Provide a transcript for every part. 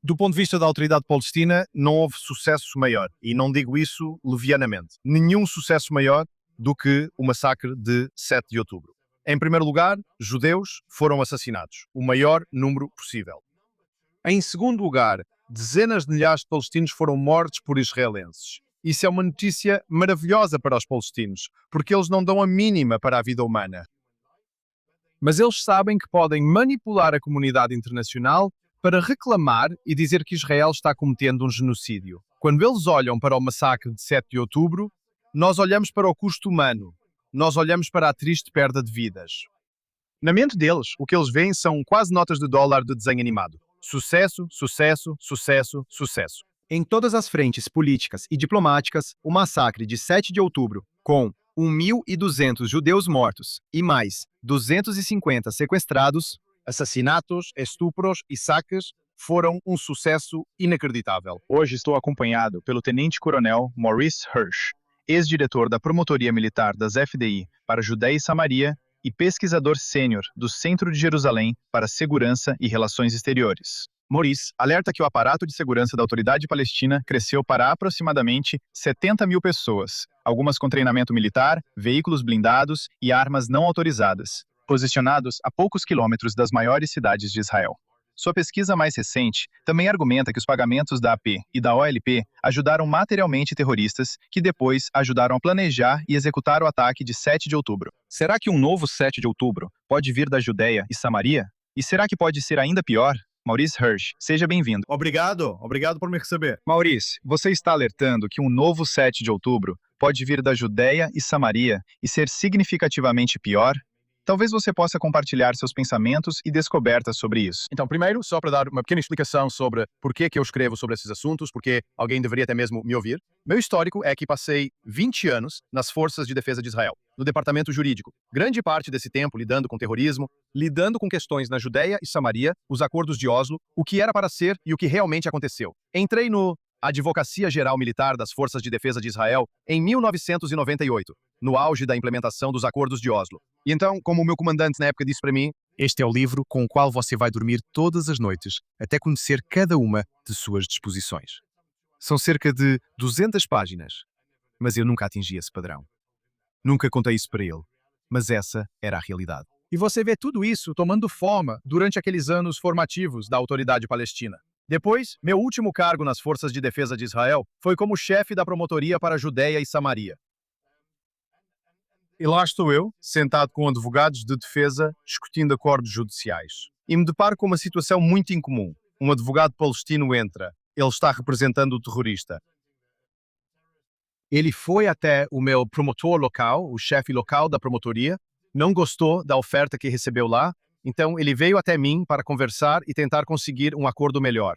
Do ponto de vista da autoridade palestina, não houve sucesso maior, e não digo isso levianamente. Nenhum sucesso maior do que o massacre de 7 de outubro. Em primeiro lugar, judeus foram assassinados, o maior número possível. Em segundo lugar, dezenas de milhares de palestinos foram mortos por israelenses. Isso é uma notícia maravilhosa para os palestinos, porque eles não dão a mínima para a vida humana. Mas eles sabem que podem manipular a comunidade internacional para reclamar e dizer que Israel está cometendo um genocídio. Quando eles olham para o massacre de 7 de outubro, nós olhamos para o custo humano, nós olhamos para a triste perda de vidas. Na mente deles, o que eles veem são quase notas de dólar de desenho animado. Sucesso, sucesso, sucesso, sucesso. Em todas as frentes políticas e diplomáticas, o massacre de 7 de outubro, com 1.200 judeus mortos e mais 250 sequestrados, assassinatos, estupros e saques, foram um sucesso inacreditável. Hoje estou acompanhado pelo Tenente-Coronel Maurice Hirsch, ex-diretor da Promotoria Militar das FDI para Judéia e Samaria e pesquisador sênior do Centro de Jerusalém para Segurança e Relações Exteriores. Maurice alerta que o aparato de segurança da Autoridade Palestina cresceu para aproximadamente 70 mil pessoas, algumas com treinamento militar, veículos blindados e armas não autorizadas, posicionados a poucos quilômetros das maiores cidades de Israel. Sua pesquisa mais recente também argumenta que os pagamentos da AP e da OLP ajudaram materialmente terroristas que depois ajudaram a planejar e executar o ataque de 7 de outubro. Será que um novo 7 de outubro pode vir da Judéia e Samaria? E será que pode ser ainda pior? Maurice Hirsch, seja bem-vindo. Obrigado por me receber. Maurice, você está alertando que um novo 7 de outubro pode vir da Judéia e Samaria e ser significativamente pior? Talvez você possa compartilhar seus pensamentos e descobertas sobre isso. Então, primeiro, só para dar uma pequena explicação sobre por que eu escrevo sobre esses assuntos, porque alguém deveria até mesmo me ouvir. Meu histórico é que passei 20 anos nas Forças de Defesa de Israel, no departamento jurídico. Grande parte desse tempo lidando com terrorismo, lidando com questões na Judéia e Samaria, os acordos de Oslo, o que era para ser e o que realmente aconteceu. Entrei no Advocacia Geral Militar das Forças de Defesa de Israel em 1998, no auge da implementação dos acordos de Oslo. E então, como o meu comandante na época disse para mim, este é o livro com o qual você vai dormir todas as noites, até conhecer cada uma de suas disposições. São cerca de 200 páginas, mas eu nunca atingi esse padrão. Nunca contei isso para ele, mas essa era a realidade. E você vê tudo isso tomando forma durante aqueles anos formativos da Autoridade Palestina. Depois, meu último cargo nas Forças de Defesa de Israel foi como chefe da Promotoria para Judéia e Samaria. E lá estou eu, sentado com advogados de defesa, discutindo acordos judiciais. E me deparo com uma situação muito incomum. Um advogado palestino entra. Ele está representando o terrorista. Ele foi até o meu promotor local, o chefe local da promotoria, não gostou da oferta que recebeu lá, então ele veio até mim para conversar e tentar conseguir um acordo melhor.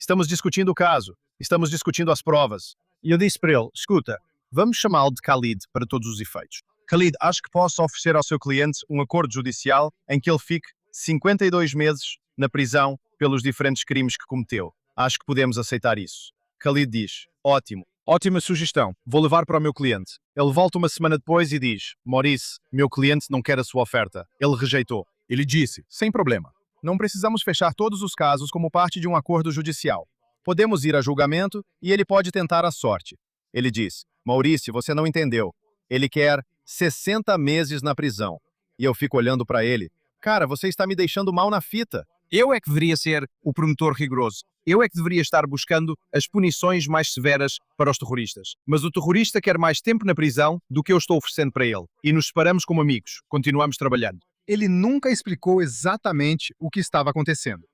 Estamos discutindo o caso, estamos discutindo as provas. E eu disse para ele, escuta, vamos chamá-lo de Khalid para todos os efeitos. Khalid, acho que posso oferecer ao seu cliente um acordo judicial em que ele fique 52 meses na prisão pelos diferentes crimes que cometeu. Acho que podemos aceitar isso. Khalid diz, ótimo, ótima sugestão, vou levar para o meu cliente. Ele volta uma semana depois e diz, Maurice, meu cliente não quer a sua oferta. Ele rejeitou. Ele disse, sem problema, não precisamos fechar todos os casos como parte de um acordo judicial. Podemos ir a julgamento e ele pode tentar a sorte. Ele diz, Maurício, você não entendeu. Ele quer 60 meses na prisão. E eu fico olhando para ele. Cara, você está me deixando mal na fita. Eu é que deveria ser o promotor rigoroso. Eu é que deveria estar buscando as punições mais severas para os terroristas. Mas o terrorista quer mais tempo na prisão do que eu estou oferecendo para ele. E nos separamos como amigos. Continuamos trabalhando. Ele nunca explicou exatamente o que estava acontecendo.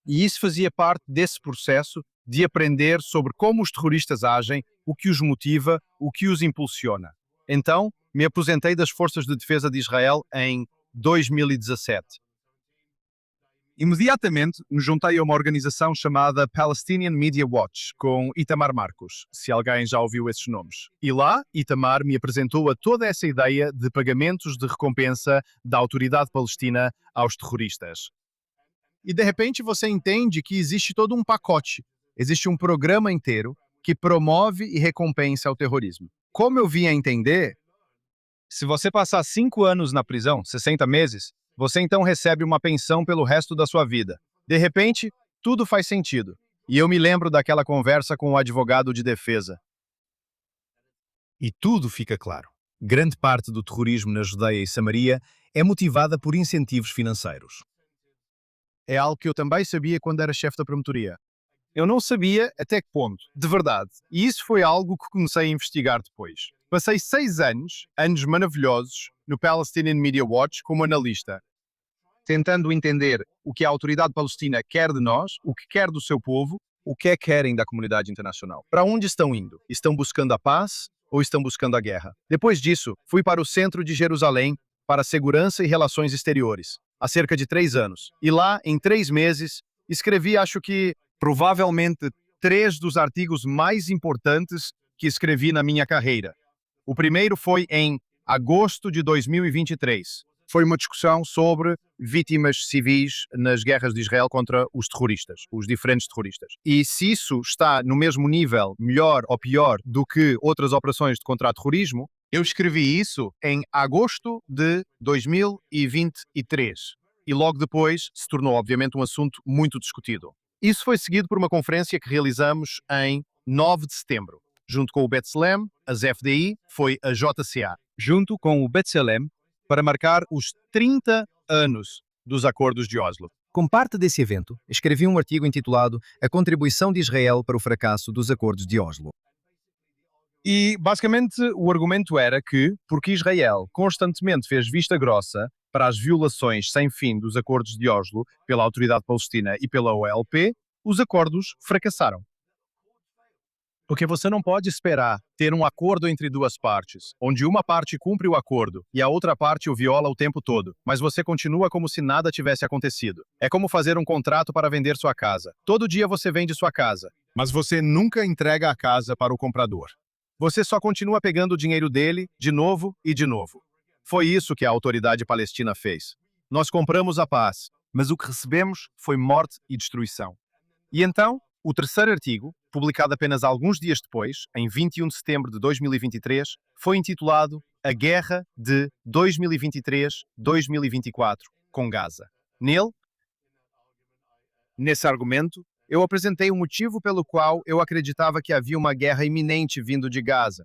E isso fazia parte desse processo de aprender sobre como os terroristas agem, o que os motiva, o que os impulsiona. Então, me aposentei das Forças de Defesa de Israel em 2017. Imediatamente, me juntei a uma organização chamada Palestinian Media Watch, com Itamar Marcos, se alguém já ouviu esses nomes. E lá, Itamar me apresentou a toda essa ideia de pagamentos de recompensa da autoridade palestina aos terroristas. E de repente você entende que existe todo um pacote, existe um programa inteiro que promove e recompensa o terrorismo. Como eu vim a entender, se você passar 5 anos na prisão, 60 meses, você então recebe uma pensão pelo resto da sua vida. De repente, tudo faz sentido. E eu me lembro daquela conversa com o advogado de defesa. E tudo fica claro. Grande parte do terrorismo na Judeia e Samaria é motivada por incentivos financeiros. É algo que eu também sabia quando era chefe da promotoria. Eu não sabia até que ponto, de verdade. E isso foi algo que comecei a investigar depois. Passei 6 anos, anos maravilhosos, no Palestinian Media Watch como analista, tentando entender o que a autoridade palestina quer de nós, o que quer do seu povo, o que é que querem da comunidade internacional. Para onde estão indo? Estão buscando a paz ou estão buscando a guerra? Depois disso, fui para o centro de Jerusalém para segurança e relações exteriores, há cerca de 3 anos. E lá, em 3 meses, escrevi, acho que, provavelmente, 3 dos artigos mais importantes que escrevi na minha carreira. O primeiro foi em agosto de 2023. Foi uma discussão sobre vítimas civis nas guerras de Israel contra os terroristas, os diferentes terroristas. E se isso está no mesmo nível, melhor ou pior, do que outras operações de contra-terrorismo, eu escrevi isso em agosto de 2023. E logo depois se tornou, obviamente, um assunto muito discutido. Isso foi seguido por uma conferência que realizamos em 9 de setembro. Junto com o B'Tselem, as FDI, foi a JCA. Junto com o B'Tselem, para marcar os 30 anos dos Acordos de Oslo. Como parte desse evento, escrevi um artigo intitulado A Contribuição de Israel para o Fracasso dos Acordos de Oslo. E, basicamente, o argumento era que, porque Israel constantemente fez vista grossa para as violações sem fim dos Acordos de Oslo pela Autoridade Palestina e pela OLP, os acordos fracassaram. Porque você não pode esperar ter um acordo entre duas partes, onde uma parte cumpre o acordo e a outra parte o viola o tempo todo, mas você continua como se nada tivesse acontecido. É como fazer um contrato para vender sua casa. Todo dia você vende sua casa, mas você nunca entrega a casa para o comprador. Você só continua pegando o dinheiro dele de novo e de novo. Foi isso que a autoridade palestina fez. Nós compramos a paz, mas o que recebemos foi morte e destruição. E então, o terceiro artigo, publicado apenas alguns dias depois, em 21 de setembro de 2023, foi intitulado A Guerra de 2023-2024 com Gaza. Nesse argumento, eu apresentei o motivo pelo qual eu acreditava que havia uma guerra iminente vindo de Gaza.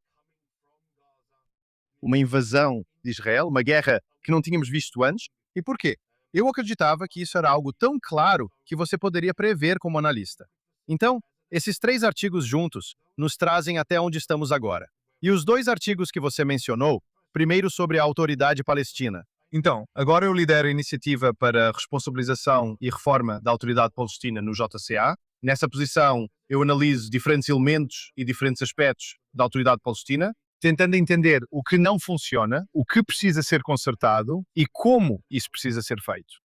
Uma invasão de Israel, uma guerra que não tínhamos visto antes. E por quê? Eu acreditava que isso era algo tão claro que você poderia prever como analista. Então, esses 3 artigos juntos nos trazem até onde estamos agora. E os 2 artigos que você mencionou, primeiro sobre a autoridade palestina. Então, agora eu lidero a iniciativa para a responsabilização e reforma da autoridade palestina no JCA. Nessa posição, eu analiso diferentes elementos e diferentes aspectos da autoridade palestina, tentando entender o que não funciona, o que precisa ser consertado e como isso precisa ser feito.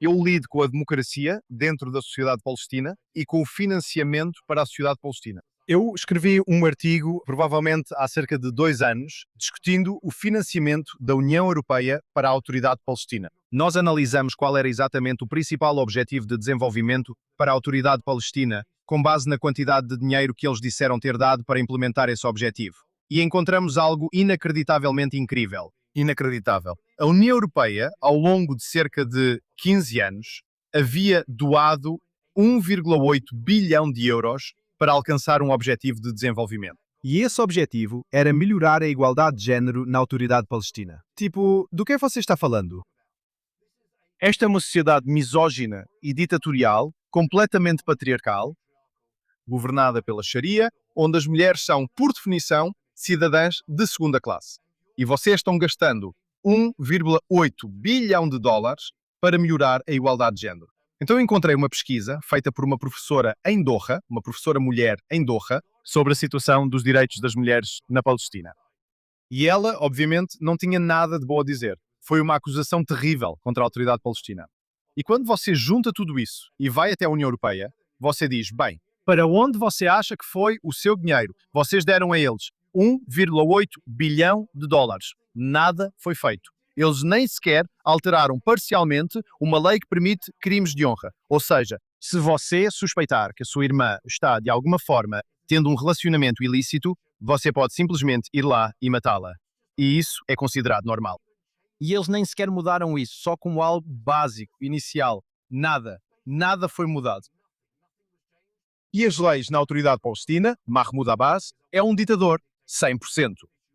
Eu lido com a democracia dentro da sociedade palestina e com o financiamento para a sociedade palestina. Eu escrevi um artigo, provavelmente há cerca de 2 anos, discutindo o financiamento da União Europeia para a autoridade palestina. Nós analisamos qual era exatamente o principal objetivo de desenvolvimento para a autoridade palestina, com base na quantidade de dinheiro que eles disseram ter dado para implementar esse objetivo. E encontramos algo inacreditavelmente incrível. Inacreditável. A União Europeia, ao longo de cerca de 15 anos, havia doado 1,8 bilhão de euros para alcançar um objetivo de desenvolvimento. E esse objetivo era melhorar a igualdade de género na autoridade palestina. Tipo, do que você está falando? Esta é uma sociedade misógina e ditatorial, completamente patriarcal, governada pela Sharia, onde as mulheres são, por definição, cidadãs de segunda classe. E vocês estão gastando 1,8 bilhão de dólares para melhorar a igualdade de género. Então eu encontrei uma pesquisa feita por uma professora em Doha, uma professora mulher em Doha, sobre a situação dos direitos das mulheres na Palestina. E ela, obviamente, não tinha nada de bom a dizer. Foi uma acusação terrível contra a autoridade palestina. E quando você junta tudo isso e vai até a União Europeia, você diz, bem, para onde você acha que foi o seu dinheiro? Vocês deram a eles 1,8 bilhão de dólares. Nada foi feito. Eles nem sequer alteraram parcialmente uma lei que permite crimes de honra. Ou seja, se você suspeitar que a sua irmã está, de alguma forma, tendo um relacionamento ilícito, você pode simplesmente ir lá e matá-la. E isso é considerado normal. E eles nem sequer mudaram isso, só como algo básico, inicial. Nada foi mudado. E as leis na autoridade palestina, Mahmoud Abbas, é um ditador, 100%.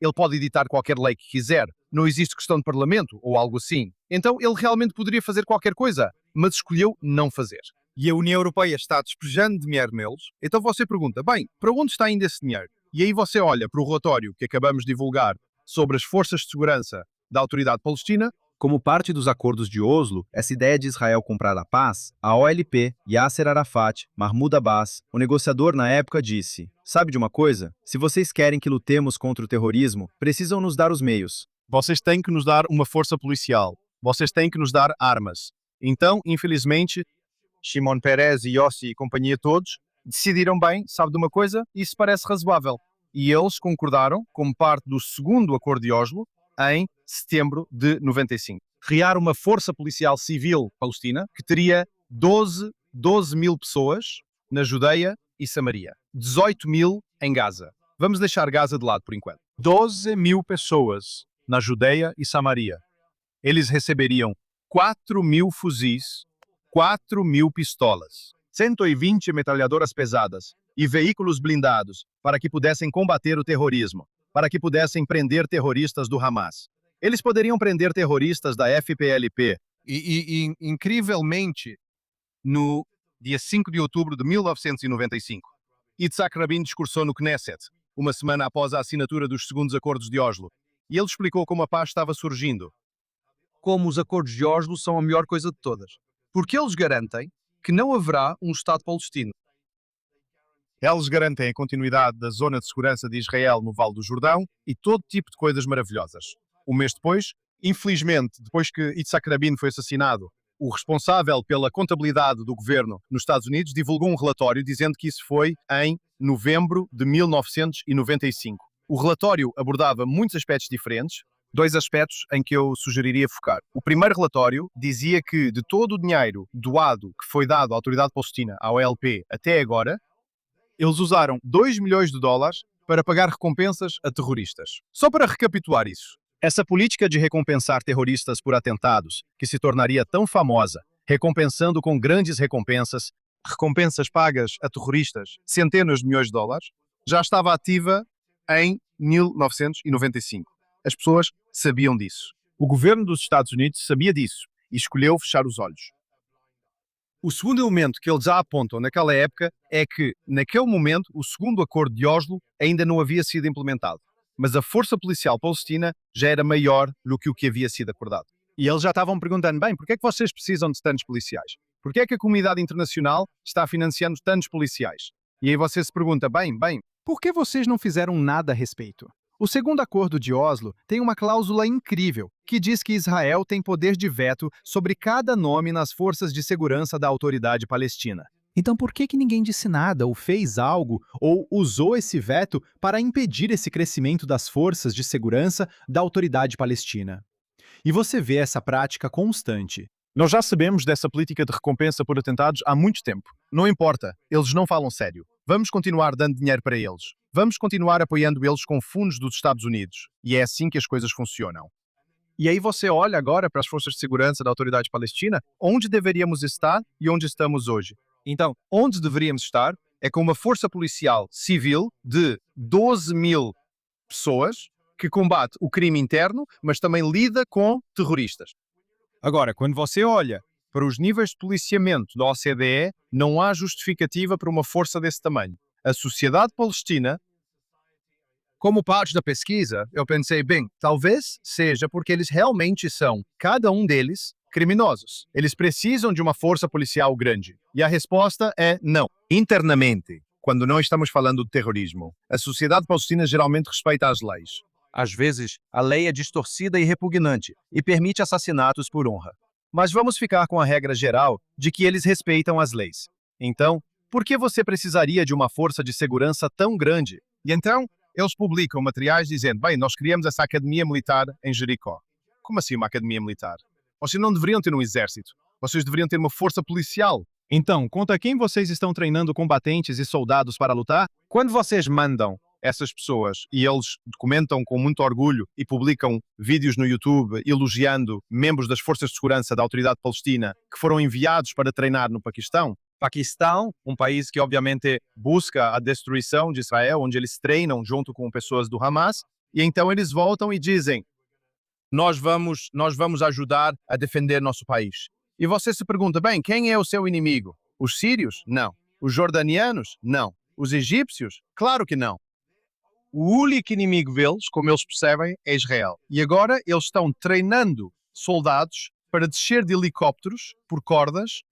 Ele pode editar qualquer lei que quiser. Não existe questão de parlamento ou algo assim. Então ele realmente poderia fazer qualquer coisa, mas escolheu não fazer. E a União Europeia está despejando dinheiro neles. Então você pergunta, bem, para onde está indo esse dinheiro? E aí você olha para o relatório que acabamos de divulgar sobre as forças de segurança da autoridade palestina. Como parte dos acordos de Oslo, essa ideia de Israel comprar a paz, a OLP, Yasser Arafat, Mahmoud Abbas, o negociador na época disse: sabe de uma coisa? Se vocês querem que lutemos contra o terrorismo, precisam nos dar os meios. Vocês têm que nos dar uma força policial. Vocês têm que nos dar armas. Então, infelizmente, Shimon Peres e Yossi e companhia todos decidiram bem, sabe de uma coisa? Isso parece razoável. E eles concordaram, como parte do segundo acordo de Oslo, em setembro de 95. Criar uma força policial civil palestina que teria 12 mil pessoas na Judeia e Samaria. 18 mil em Gaza. Vamos deixar Gaza de lado por enquanto. 12 mil pessoas na Judeia e Samaria. Eles receberiam 4 mil fuzis, 4 mil pistolas, 120 metralhadoras pesadas e veículos blindados para que pudessem combater o terrorismo, para que pudessem prender terroristas do Hamas. Eles poderiam prender terroristas da FPLP. E incrivelmente, no dia 5 de outubro de 1995, Yitzhak Rabin discursou no Knesset, uma semana após a assinatura dos segundos acordos de Oslo, e ele explicou como a paz estava surgindo. Como os acordos de Oslo são a melhor coisa de todas. Porque eles garantem que não haverá um Estado palestino. Eles garantem a continuidade da zona de segurança de Israel no Vale do Jordão e todo tipo de coisas maravilhosas. Um mês depois, infelizmente, depois que Yitzhak Rabin foi assassinado, o responsável pela contabilidade do governo nos Estados Unidos divulgou um relatório dizendo que isso foi em novembro de 1995. O relatório abordava muitos aspectos diferentes, dois aspectos em que eu sugeriria focar. O primeiro relatório dizia que de todo o dinheiro doado que foi dado à autoridade palestina, à OLP, até agora, eles usaram 2 milhões de dólares para pagar recompensas a terroristas. Só para recapitular isso, essa política de recompensar terroristas por atentados, que se tornaria tão famosa, recompensando com grandes recompensas pagas a terroristas, centenas de milhões de dólares, já estava ativa em 1995. As pessoas sabiam disso. O governo dos Estados Unidos sabia disso e escolheu fechar os olhos. O segundo elemento que eles já apontam naquela época é que, naquele momento, o segundo acordo de Oslo ainda não havia sido implementado, mas a força policial palestina já era maior do que o que havia sido acordado. E eles já estavam perguntando, bem, por que é que vocês precisam de tantos policiais? Por que é que a comunidade internacional está financiando tantos policiais? E aí você se pergunta, bem, por que vocês não fizeram nada a respeito? O segundo acordo de Oslo tem uma cláusula incrível que diz que Israel tem poder de veto sobre cada nome nas forças de segurança da autoridade palestina. Então por que ninguém disse nada ou fez algo ou usou esse veto para impedir esse crescimento das forças de segurança da autoridade palestina? E você vê essa prática constante. nós já sabemos dessa política de recompensa por atentados há muito tempo. Não importa, eles não falam sério. Vamos continuar dando dinheiro para eles. Vamos continuar apoiando eles com fundos dos Estados Unidos. E é assim que as coisas funcionam. E aí você olha agora para as forças de segurança da autoridade palestina, onde deveríamos estar e onde estamos hoje. Então, onde deveríamos estar é com uma força policial civil de 12 mil pessoas que combate o crime interno, mas também lida com terroristas. Agora, quando você olha para os níveis de policiamento da OCDE, não há justificativa para uma força desse tamanho. A sociedade palestina, como parte da pesquisa, eu pensei, bem, talvez seja porque eles realmente são, cada um deles, criminosos. Eles precisam de uma força policial grande. E a resposta é não. Internamente, quando não estamos falando de terrorismo, a sociedade palestina geralmente respeita as leis. Às vezes, a lei é distorcida e repugnante e permite assassinatos por honra. Mas vamos ficar com a regra geral de que eles respeitam as leis. Então, por que você precisaria de uma força de segurança tão grande? E então, eles publicam materiais dizendo, bem, nós criamos essa academia militar em Jericó. Como assim uma academia militar? Vocês não deveriam ter um exército. Vocês deveriam ter uma força policial. Então, contra quem vocês estão treinando combatentes e soldados para lutar? Quando vocês mandam essas pessoas e eles documentam com muito orgulho e publicam vídeos no YouTube elogiando membros das forças de segurança da autoridade palestina que foram enviados para treinar no Paquistão, Paquistão, um país que obviamente busca a destruição de Israel, onde eles treinam junto com pessoas do Hamas, e então eles voltam e dizem: nós vamos ajudar a defender nosso país. E você se pergunta, bem, quem é o seu inimigo? Os sírios? Não. Os jordanianos? Não. Os egípcios? Claro que não. O único inimigo deles, como eles percebem, é Israel. E agora eles estão treinando soldados para descer de helicópteros por cordas,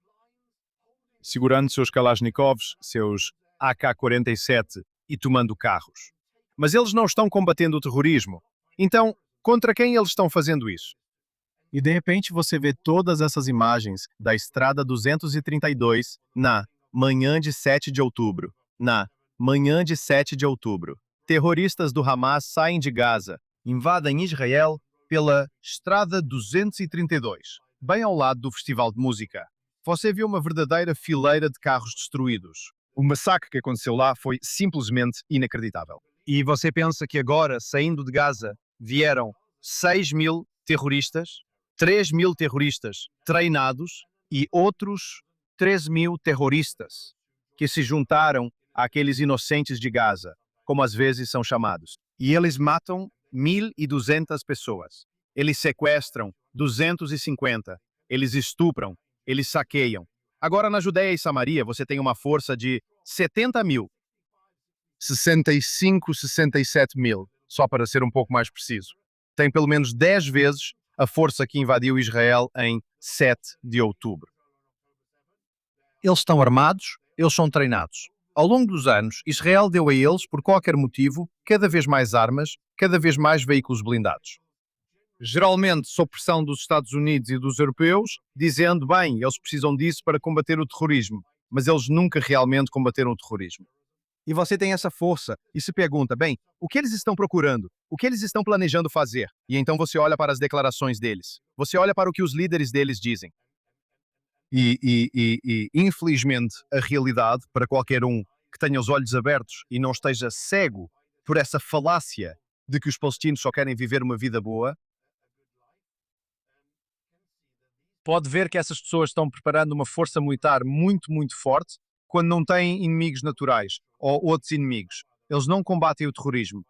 segurando seus Kalashnikovs, seus AK-47 e tomando carros. Mas eles não estão combatendo o terrorismo. Então, contra quem eles estão fazendo isso? E de repente você vê todas essas imagens da Estrada 232 na manhã de 7 de outubro. Na manhã de 7 de outubro. Terroristas do Hamas saem de Gaza, invadem Israel pela Estrada 232, bem ao lado do Festival de Música. Você viu uma verdadeira fileira de carros destruídos. O massacre que aconteceu lá foi simplesmente inacreditável. E você pensa que agora, saindo de Gaza, vieram 6.000 terroristas, 3.000 terroristas treinados e outros 3.000 terroristas que se juntaram àqueles inocentes de Gaza, como às vezes são chamados. E eles matam 1.200 pessoas. Eles sequestram 250. Eles estupram. Eles saqueiam. Agora, na Judéia e Samaria, você tem uma força de 70.000. 65, 67.000, só para ser um pouco mais preciso. Tem pelo menos 10 vezes a força que invadiu Israel em 7 de outubro. Eles estão armados, eles são treinados. Ao longo dos anos, Israel deu a eles, por qualquer motivo, cada vez mais armas, cada vez mais veículos blindados. Geralmente, sob pressão dos Estados Unidos e dos europeus, dizendo, bem, eles precisam disso para combater o terrorismo, mas eles nunca realmente combateram o terrorismo. E você tem essa força e se pergunta, bem, o que eles estão procurando? O que eles estão planejando fazer? E então você olha para as declarações deles. Você olha para o que os líderes deles dizem. Infelizmente, a realidade, para qualquer um que tenha os olhos abertos e não esteja cego por essa falácia de que os palestinos só querem viver uma vida boa, pode ver que essas pessoas estão preparando uma força militar muito, muito forte quando não têm inimigos naturais ou outros inimigos. Eles não combatem o terrorismo.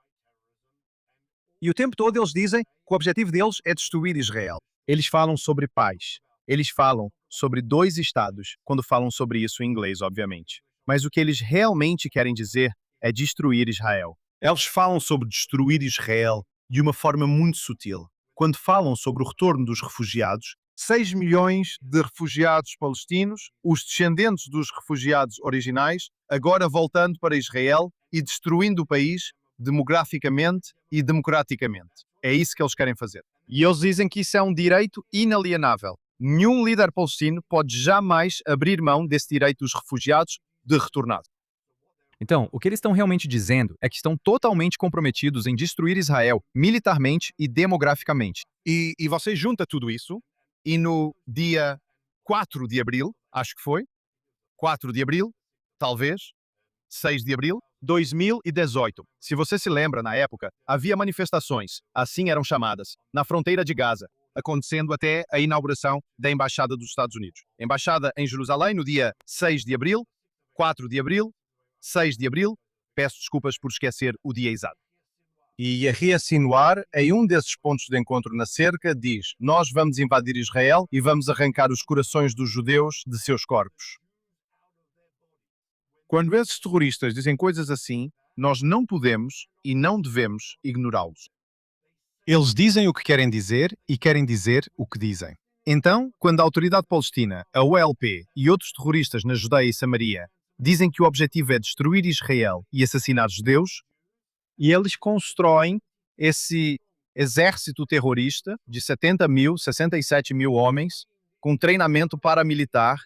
E o tempo todo eles dizem que o objetivo deles é destruir Israel. Eles falam sobre paz. Eles falam sobre 2 estados, quando falam sobre isso em inglês, obviamente. Mas o que eles realmente querem dizer é destruir Israel. Eles falam sobre destruir Israel de uma forma muito sutil. Quando falam sobre o retorno dos refugiados, 6 milhões de refugiados palestinos, os descendentes dos refugiados originais, agora voltando para Israel e destruindo o país demograficamente e democraticamente. É isso que eles querem fazer. E eles dizem que isso é um direito inalienável. Nenhum líder palestino pode jamais abrir mão desse direito dos refugiados de retornar. Então, o que eles estão realmente dizendo é que estão totalmente comprometidos em destruir Israel militarmente e demograficamente. E você junta tudo isso, e no dia 4 de abril, acho que foi, 4 de abril, talvez, 6 de abril, 2018. Se você se lembra, na época, havia manifestações, assim eram chamadas, na fronteira de Gaza, acontecendo até a inauguração da Embaixada dos Estados Unidos. Embaixada em Jerusalém, no dia 6 de abril, 4 de abril, 6 de abril, peço desculpas por esquecer o dia exato. E Yahya Sinwar, em um desses pontos de encontro na cerca, diz: nós vamos invadir Israel e vamos arrancar os corações dos judeus de seus corpos. Quando esses terroristas dizem coisas assim, nós não podemos e não devemos ignorá-los. Eles dizem o que querem dizer e querem dizer o que dizem. Então, quando a Autoridade Palestina, a OLP e outros terroristas na Judeia e Samaria dizem que o objetivo é destruir Israel e assassinar judeus, e eles constroem esse exército terrorista de 70.000, 67.000 homens com treinamento paramilitar,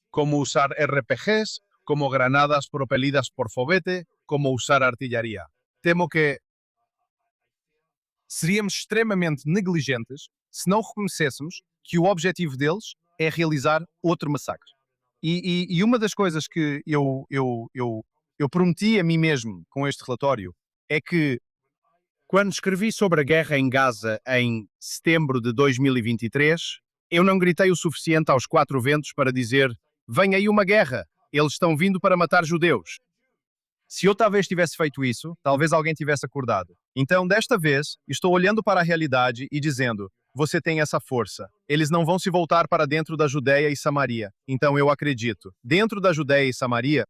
como usar RPGs, como granadas propelidas por foguete, como usar artilharia. Temo que seríamos extremamente negligentes se não reconhecêssemos que o objetivo deles é realizar outro massacre. E uma das coisas que eu prometi a mim mesmo com este relatório é que, quando escrevi sobre a guerra em Gaza em setembro de 2023, Eu não gritei o suficiente aos quatro ventos para dizer: vem aí uma guerra, eles estão vindo para matar judeus. Se eu talvez tivesse feito isso, talvez alguém tivesse acordado. Então, desta vez, estou olhando para a realidade e dizendo: você tem essa força. Eles não vão se voltar para dentro da Judeia e Samaria. Então eu acredito. Dentro da Judeia e Samaria,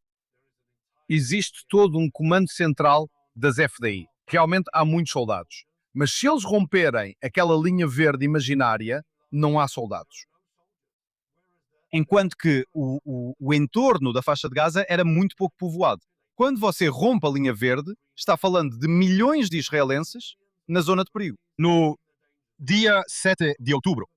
existe todo um comando central das FDI. Realmente há muitos soldados. Mas se eles romperem aquela linha verde imaginária, não há soldados. Enquanto que o entorno da faixa de Gaza era muito pouco povoado. Quando você rompe a linha verde, está falando de milhões de israelenses na zona de perigo. No dia 7 de outubro,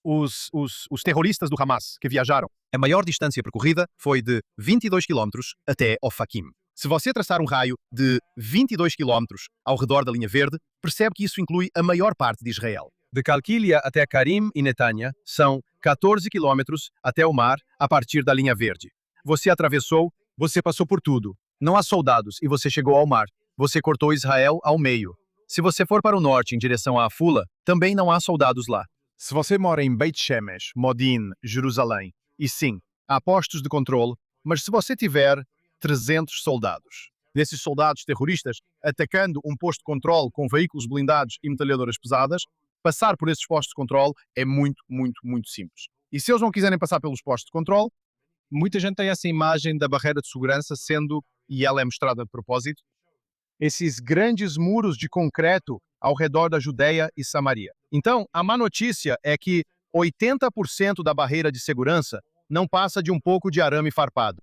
os terroristas do Hamas que viajaram, a maior distância percorrida foi de 22 quilómetros até Ofakim. Se você traçar um raio de 22 quilómetros ao redor da linha verde, percebe que isso inclui a maior parte de Israel. De Calquilia até Karim e Netanya são 14 quilómetros até o mar a partir da linha verde. Você atravessou, você passou por tudo. Não há soldados e você chegou ao mar. Você cortou Israel ao meio. Se você for para o norte em direção a Afula, também não há soldados lá. Se você mora em Beit Shemesh, Modin, Jerusalém, e sim, há postos de controle, mas se você tiver 300 soldados, desses soldados terroristas atacando um posto de controle com veículos blindados e metralhadoras pesadas, passar por esses postos de controle é muito, muito, muito simples. E se eles não quiserem passar pelos postos de controle, muita gente tem essa imagem da barreira de segurança sendo, e ela é mostrada de propósito, esses grandes muros de concreto ao redor da Judeia e Samaria. Então, a má notícia é que 80% da barreira de segurança não passa de um pouco de arame farpado.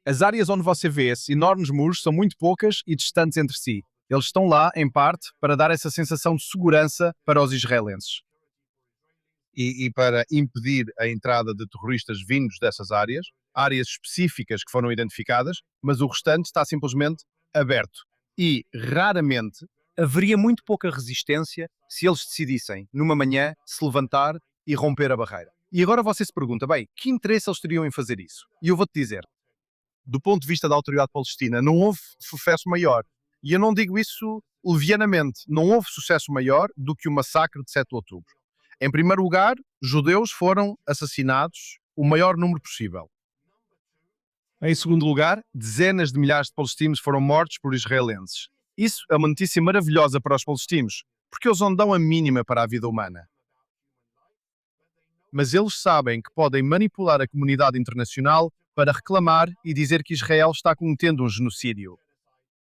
As áreas onde você vê esses enormes muros são muito poucas e distantes entre si. Eles estão lá, em parte, para dar essa sensação de segurança para os israelenses. E para impedir a entrada de terroristas vindos dessas áreas específicas que foram identificadas, mas o restante está simplesmente aberto. E, raramente, haveria muito pouca resistência se eles decidissem, numa manhã, se levantar e romper a barreira. E agora você se pergunta, bem, que interesse eles teriam em fazer isso? E eu vou-te dizer, do ponto de vista da autoridade palestina, não houve sucesso maior. E eu não digo isso levianamente. Não houve sucesso maior do que o massacre de 7 de outubro. Em primeiro lugar, judeus foram assassinados o maior número possível. Em segundo lugar, dezenas de milhares de palestinos foram mortos por israelenses. Isso é uma notícia maravilhosa para os palestinos, porque eles não dão a mínima para a vida humana. Mas eles sabem que podem manipular a comunidade internacional para reclamar e dizer que Israel está cometendo um genocídio.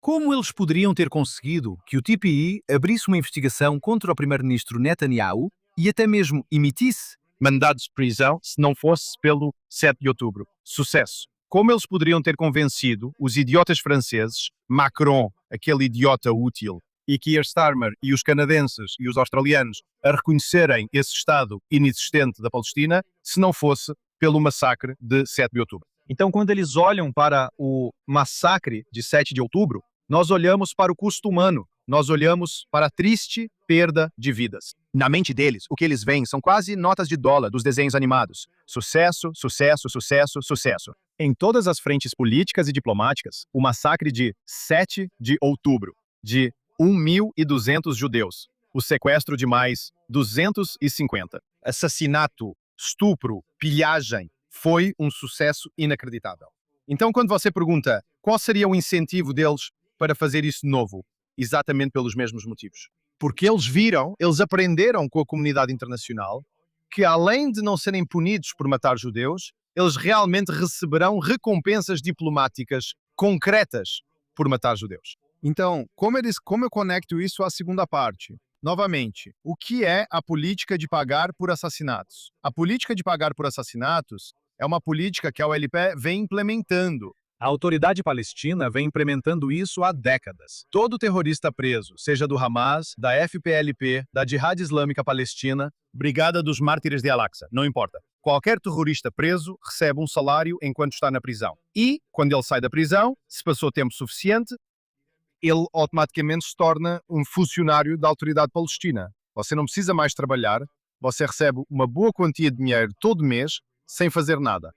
Como eles poderiam ter conseguido que o TPI abrisse uma investigação contra o primeiro-ministro Netanyahu e até mesmo emitisse mandados de prisão se não fosse pelo 7 de outubro? Sucesso. Como eles poderiam ter convencido os idiotas franceses, Macron, aquele idiota útil, e Keir Starmer e os canadenses e os australianos a reconhecerem esse Estado inexistente da Palestina se não fosse pelo massacre de 7 de outubro? Então, quando eles olham para o massacre de 7 de outubro, nós olhamos para o custo humano, nós olhamos para a triste perda de vidas. Na mente deles, o que eles veem são quase notas de dólar dos desenhos animados. Sucesso, sucesso, sucesso, sucesso. Em todas as frentes políticas e diplomáticas, o massacre de 7 de outubro, de 1.200 judeus, o sequestro de mais 250, assassinato, estupro, pilhagem, foi um sucesso inacreditável. Então, quando você pergunta qual seria o incentivo deles para fazer isso de novo, exatamente pelos mesmos motivos. Porque eles aprenderam com a comunidade internacional que, além de não serem punidos por matar judeus, eles realmente receberão recompensas diplomáticas concretas por matar judeus. Então, como eu conecto isso à segunda parte? Novamente, o que é a política de pagar por assassinatos? A política de pagar por assassinatos é uma política que a OLP vem implementando. A autoridade palestina vem implementando isso há décadas. Todo terrorista preso, seja do Hamas, da FPLP, da Jihad Islâmica Palestina, Brigada dos Mártires de Al-Aqsa, não importa. Qualquer terrorista preso recebe um salário enquanto está na prisão. E, quando ele sai da prisão, se passou tempo suficiente, ele automaticamente se torna um funcionário da autoridade palestina. Você não precisa mais trabalhar, você recebe uma boa quantia de dinheiro todo mês, sem fazer nada.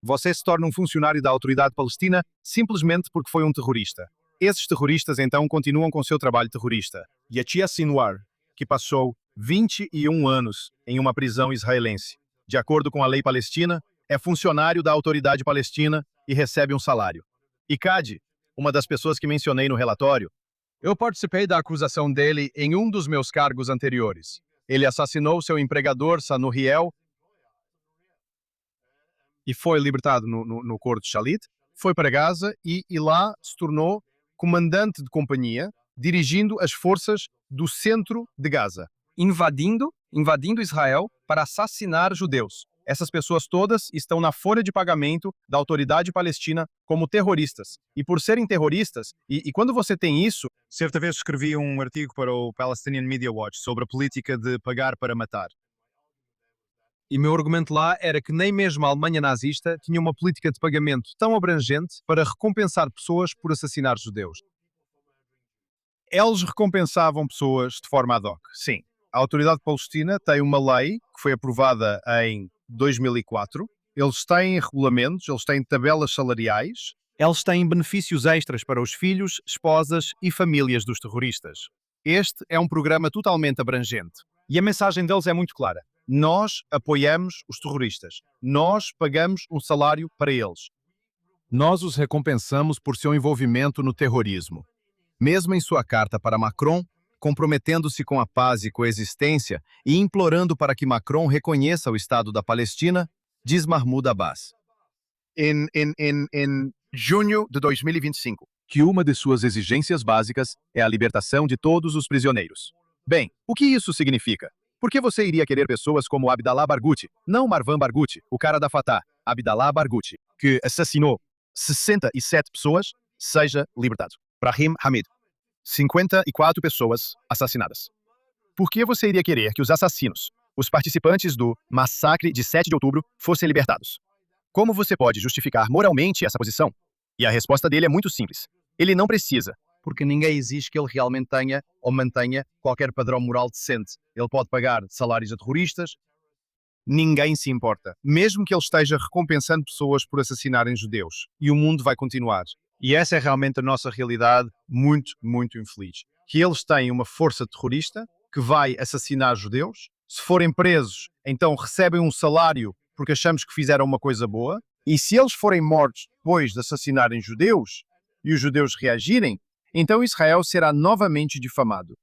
Você se torna um funcionário da autoridade palestina simplesmente porque foi um terrorista. Esses terroristas então continuam com seu trabalho terrorista. Yahya Sinwar, que passou 21 anos em uma prisão israelense. De acordo com a lei palestina, é funcionário da autoridade palestina e recebe um salário. E Cade, uma das pessoas que mencionei no relatório, eu participei da acusação dele em um dos meus cargos anteriores. Ele assassinou seu empregador, Sanuriel, e foi libertado no Corto de Shalit, foi para Gaza e lá se tornou comandante de companhia, dirigindo as forças do centro de Gaza, invadindo Israel para assassinar judeus. Essas pessoas todas estão na folha de pagamento da autoridade palestina como terroristas. E por serem terroristas, e quando você tem isso... Certa vez escrevi um artigo para o Palestinian Media Watch sobre a política de pagar para matar. E meu argumento lá era que nem mesmo a Alemanha nazista tinha uma política de pagamento tão abrangente para recompensar pessoas por assassinar judeus. Eles recompensavam pessoas de forma ad hoc, sim. A autoridade palestina tem uma lei que foi aprovada em 2004. Eles têm regulamentos, eles têm tabelas salariais. Eles têm benefícios extras para os filhos, esposas e famílias dos terroristas. Este é um programa totalmente abrangente. E a mensagem deles é muito clara. Nós apoiamos os terroristas. Nós pagamos um salário para eles. Nós os recompensamos por seu envolvimento no terrorismo. Mesmo em sua carta para Macron, comprometendo-se com a paz e coexistência e implorando para que Macron reconheça o Estado da Palestina, diz Mahmoud Abbas. Em junho de 2025, que uma de suas exigências básicas é a libertação de todos os prisioneiros. Bem, o que isso significa? Por que você iria querer pessoas como Abdallah Barghouti, não Marwan Barghouti, o cara da Fatah, Abdallah Barghouti, que assassinou 67 pessoas, seja libertado? Brahim Hamid, 54 pessoas assassinadas. Por que você iria querer que os assassinos, os participantes do massacre de 7 de outubro, fossem libertados? Como você pode justificar moralmente essa posição? E a resposta dele é muito simples. Ele não precisa, porque ninguém exige que ele realmente tenha ou mantenha qualquer padrão moral decente. Ele pode pagar salários a terroristas. Ninguém se importa, mesmo que ele esteja recompensando pessoas por assassinarem judeus. E o mundo vai continuar. E essa é realmente a nossa realidade muito, muito infeliz. Que eles têm uma força terrorista que vai assassinar judeus. Se forem presos, então recebem um salário porque achamos que fizeram uma coisa boa. E se eles forem mortos depois de assassinarem judeus e os judeus reagirem, então Israel será novamente difamado.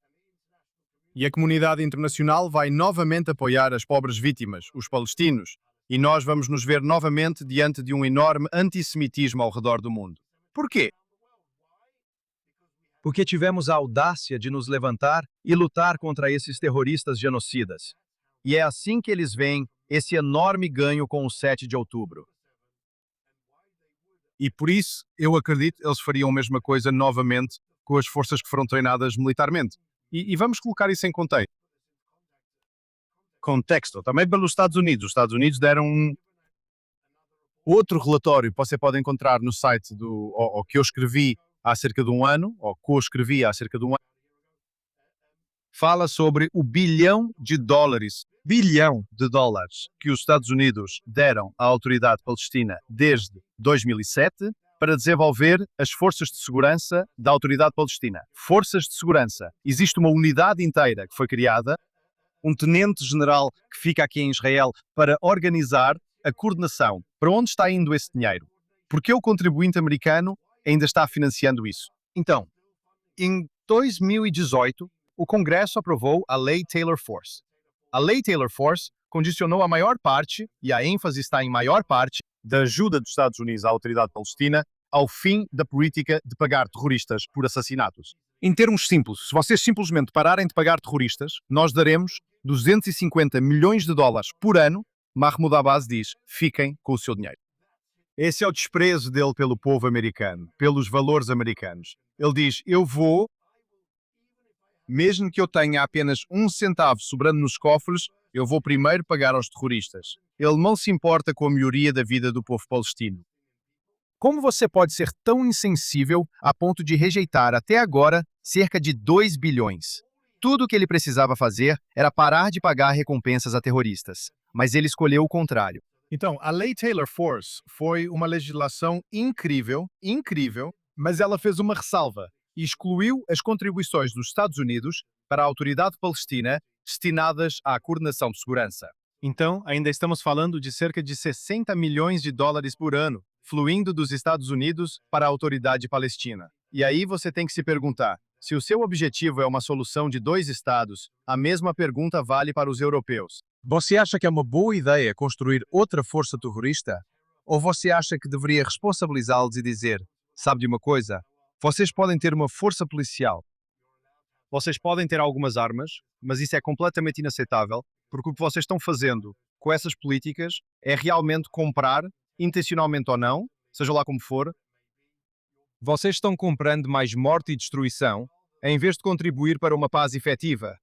E a comunidade internacional vai novamente apoiar as pobres vítimas, os palestinos. E nós vamos nos ver novamente diante de um enorme antissemitismo ao redor do mundo. Por quê? Porque tivemos a audácia de nos levantar e lutar contra esses terroristas genocidas. E é assim que eles veem esse enorme ganho com o 7 de outubro. E por isso, eu acredito que eles fariam a mesma coisa novamente com as forças que foram treinadas militarmente. E vamos colocar isso em contexto. Também pelos Estados Unidos. Os Estados Unidos deram outro relatório que você pode encontrar no site ou que eu escrevi há cerca de um ano, ou co-escrevi há cerca de um ano, fala sobre o bilhão de dólares que os Estados Unidos deram à autoridade palestina desde 2007 para desenvolver as forças de segurança da autoridade palestina. Forças de segurança. Existe uma unidade inteira que foi criada, um tenente-general que fica aqui em Israel para organizar a coordenação. Para onde está indo esse dinheiro? Porque o contribuinte americano ainda está financiando isso. Então, em 2018, o Congresso aprovou a Lei Taylor Force. A Lei Taylor Force condicionou a maior parte, e a ênfase está em maior parte, da ajuda dos Estados Unidos à autoridade palestina ao fim da política de pagar terroristas por assassinatos. Em termos simples, se vocês simplesmente pararem de pagar terroristas, nós daremos 250 milhões de dólares por ano. Mahmoud Abbas diz, fiquem com o seu dinheiro. Esse é o desprezo dele pelo povo americano, pelos valores americanos. Ele diz, eu vou, mesmo que eu tenha apenas um centavo sobrando nos cofres, eu vou primeiro pagar aos terroristas. Ele não se importa com a melhoria da vida do povo palestino. Como você pode ser tão insensível a ponto de rejeitar até agora cerca de 2 bilhões? Tudo o que ele precisava fazer era parar de pagar recompensas a terroristas. Mas ele escolheu o contrário. Então, a Lei Taylor Force foi uma legislação incrível, mas ela fez uma ressalva e excluiu as contribuições dos Estados Unidos para a autoridade palestina destinadas à coordenação de segurança. Então, ainda estamos falando de cerca de 60 milhões de dólares por ano, fluindo dos Estados Unidos para a autoridade palestina. E aí você tem que se perguntar, se o seu objetivo é uma solução de 2 estados, a mesma pergunta vale para os europeus. Você acha que é uma boa ideia construir outra força terrorista? Ou você acha que deveria responsabilizá-los e dizer: sabe de uma coisa? Vocês podem ter uma força policial. Vocês podem ter algumas armas, mas isso é completamente inaceitável, porque o que vocês estão fazendo com essas políticas é realmente comprar, intencionalmente ou não, seja lá como for, vocês estão comprando mais morte e destruição, em vez de contribuir para uma paz efetiva.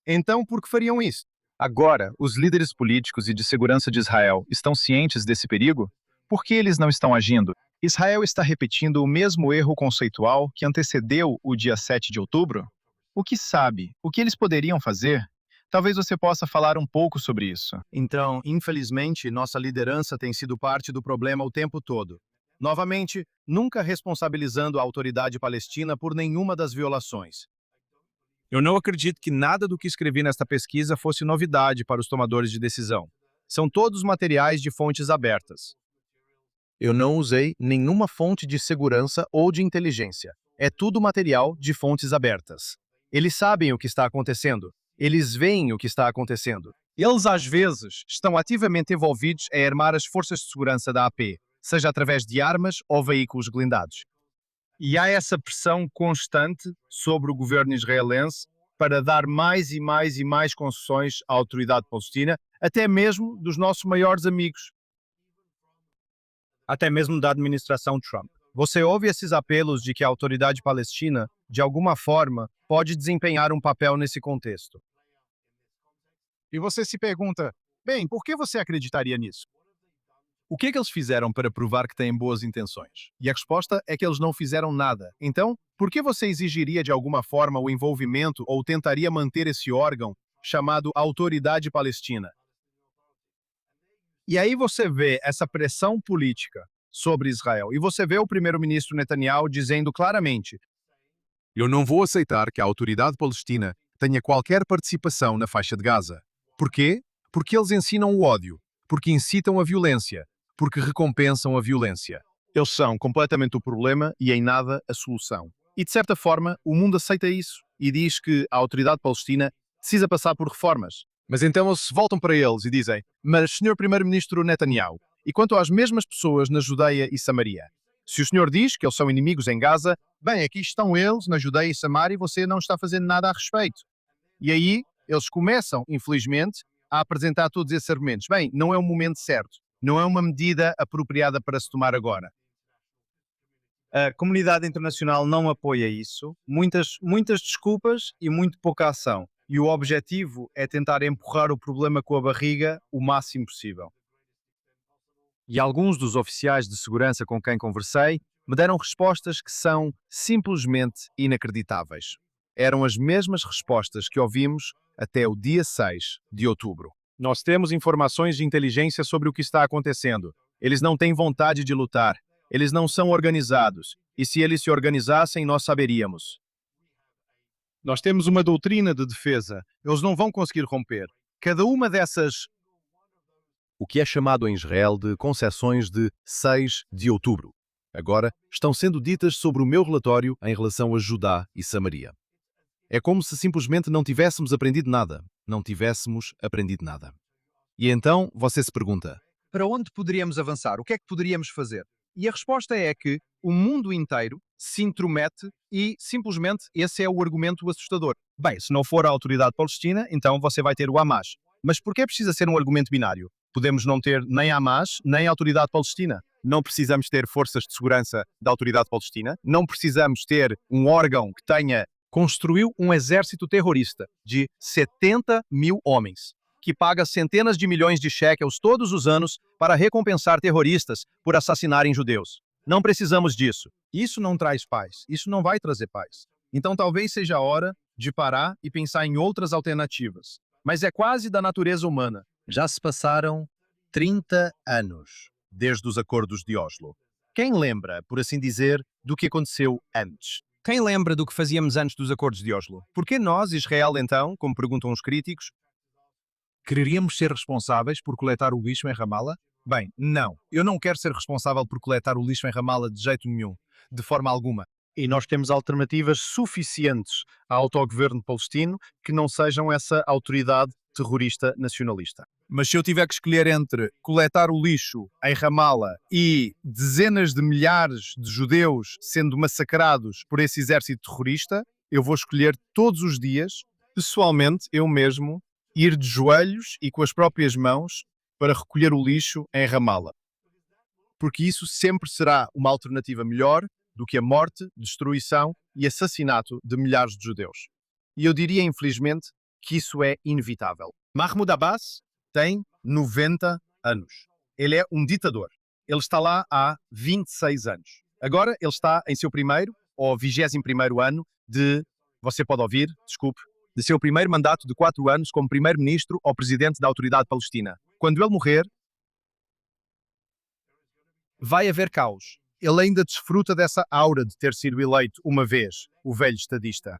Então, por que fariam isso? Agora, os líderes políticos e de segurança de Israel estão cientes desse perigo? Por que eles não estão agindo? Israel está repetindo o mesmo erro conceitual que antecedeu o dia 7 de outubro? O que sabe? O que eles poderiam fazer? Talvez você possa falar um pouco sobre isso. Então, infelizmente, nossa liderança tem sido parte do problema o tempo todo. Novamente, nunca responsabilizando a autoridade palestina por nenhuma das violações. Eu não acredito que nada do que escrevi nesta pesquisa fosse novidade para os tomadores de decisão. São todos materiais de fontes abertas. Eu não usei nenhuma fonte de segurança ou de inteligência. É tudo material de fontes abertas. Eles sabem o que está acontecendo. Eles veem o que está acontecendo. Eles, às vezes, estão ativamente envolvidos em armar as forças de segurança da AP, seja através de armas ou veículos blindados. E há essa pressão constante sobre o governo israelense para dar mais e mais e mais concessões à autoridade palestina, até mesmo dos nossos maiores amigos. Até mesmo da administração Trump. Você ouve esses apelos de que a autoridade palestina, de alguma forma, pode desempenhar um papel nesse contexto. E você se pergunta, bem, por que você acreditaria nisso? O que eles fizeram para provar que têm boas intenções? E a resposta é que eles não fizeram nada. Então, por que você exigiria de alguma forma o envolvimento ou tentaria manter esse órgão chamado Autoridade Palestina? E aí você vê essa pressão política sobre Israel. E você vê o primeiro-ministro Netanyahu dizendo claramente: eu não vou aceitar que a autoridade palestina tenha qualquer participação na faixa de Gaza. Por quê? Porque eles ensinam o ódio, porque incitam a violência, porque recompensam a violência. Eles são completamente o problema e em nada a solução. E de certa forma, o mundo aceita isso e diz que a autoridade palestina precisa passar por reformas. Mas então eles voltam para eles e dizem: mas, senhor primeiro-ministro Netanyahu, e quanto às mesmas pessoas na Judeia e Samaria? Se o senhor diz que eles são inimigos em Gaza, bem, aqui estão eles na Judeia e Samaria e você não está fazendo nada a respeito. E aí eles começam, infelizmente, a apresentar todos esses argumentos. Bem, não é o momento certo. Não é uma medida apropriada para se tomar agora. A comunidade internacional não apoia isso. Muitas desculpas e muito pouca ação. E o objetivo é tentar empurrar o problema com a barriga o máximo possível. E alguns dos oficiais de segurança com quem conversei me deram respostas que são simplesmente inacreditáveis. Eram as mesmas respostas que ouvimos até o dia 6 de outubro. Nós temos informações de inteligência sobre o que está acontecendo. Eles não têm vontade de lutar. Eles não são organizados. E se eles se organizassem, nós saberíamos. Nós temos uma doutrina de defesa. Eles não vão conseguir romper. Cada uma dessas... O que é chamado em Israel de concessões de 6 de outubro. Agora estão sendo ditas sobre o meu relatório em relação a Judá e Samaria. É como se simplesmente não tivéssemos aprendido nada. Não tivéssemos aprendido nada. E então você se pergunta: para onde poderíamos avançar? O que é que poderíamos fazer? E a resposta é que o mundo inteiro se intromete e simplesmente esse é o argumento assustador. Bem, se não for a autoridade palestina, então você vai ter o Hamas. Mas por que precisa ser um argumento binário? Podemos não ter nem Hamas, nem a autoridade palestina. Não precisamos ter forças de segurança da autoridade palestina. Não precisamos ter um órgão que construiu um exército terrorista de 70 mil homens, que paga centenas de milhões de shekels todos os anos para recompensar terroristas por assassinarem judeus. Não precisamos disso. Isso não traz paz. Isso não vai trazer paz. Então talvez seja a hora de parar e pensar em outras alternativas. Mas é quase da natureza humana. Já se passaram 30 anos desde os acordos de Oslo. Quem lembra, por assim dizer, do que aconteceu antes? Quem lembra do que fazíamos antes dos acordos de Oslo? Por que nós, Israel, então, como perguntam os críticos? Quereríamos ser responsáveis por coletar o lixo em Ramala? Bem, não. Eu não quero ser responsável por coletar o lixo em Ramala de jeito nenhum, de forma alguma. E nós temos alternativas suficientes ao autogoverno palestino que não sejam essa autoridade terrorista nacionalista. Mas se eu tiver que escolher entre coletar o lixo em Ramala e dezenas de milhares de judeus sendo massacrados por esse exército terrorista, eu vou escolher todos os dias, pessoalmente, eu mesmo, ir de joelhos e com as próprias mãos para recolher o lixo em Ramala. Porque isso sempre será uma alternativa melhor do que a morte, destruição e assassinato de milhares de judeus. E eu diria, infelizmente, que isso é inevitável. Mahmoud Abbas tem 90 anos. Ele é um ditador. Ele está lá há 26 anos. Agora ele está em seu primeiro ou 21º ano você pode ouvir, desculpe, de seu primeiro mandato de 4 anos como primeiro-ministro ou presidente da Autoridade Palestina. Quando ele morrer, vai haver caos. Ele ainda desfruta dessa aura de ter sido eleito uma vez, o velho estadista.